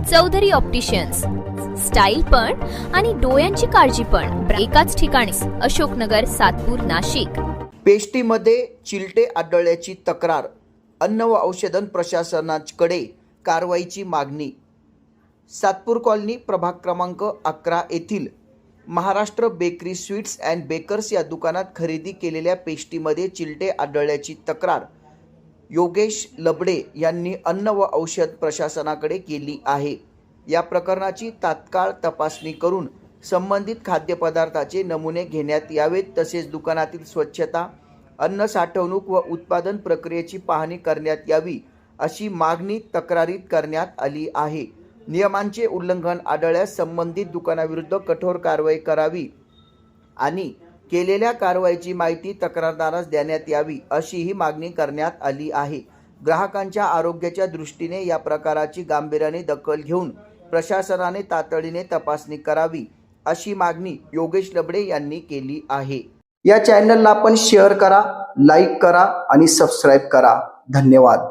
Chaudhari opticians, style पण आणि डोळ्यांची काळजी पण एकाच ठिकाणी, अशोकनगर, सातपूर, नाशिक। पेस्टीमध्ये चिलटे आढळल्याची तक्रार, अन्न व औषध प्रशासनाकडे कारवाईची मागणी। सातपूर कॉलनी प्रभाग क्रमांक 11 येथील Maharashtra bakery sweets and bakers या दुकानात खरेदी केलेल्या पेस्टीमध्ये चिलटे आढळल्याची तक्रार योगेश लबडे यांनी अन्न व औषध प्रशासनाकडे केली आहे। या प्रकरणाची तात्काळ तपासणी करून संबंधित खाद्यपदार्थाचे नमुने घेण्यात यावेत, तसेच दुकानातील स्वच्छता, अन्न साठवणूक व उत्पादन प्रक्रियेची पाहणी करण्यात यावी, अशी मागणी तक्रारीत करण्यात आली आहे। नियमांचे उल्लंघन आढळल्यास संबंधित दुकानाविरुद्ध कठोर कारवाई करावी आणि केलेल्या कारवाईची माहिती तक्रारदारास देण्यात यावी, अशीही मागणी करण्यात आली आहे। ग्राहकांच्या आरोग्याच्या दृष्टीने या प्रकाराची गांभीर्याने दखल घेऊन प्रशासनाने तातडीने तपासणी करावी, अशी मागणी योगेश लबडे यांनी केली आहे। या चॅनलला आपण शेअर करा, लाईक करा आणि सबस्क्राईब करा। धन्यवाद।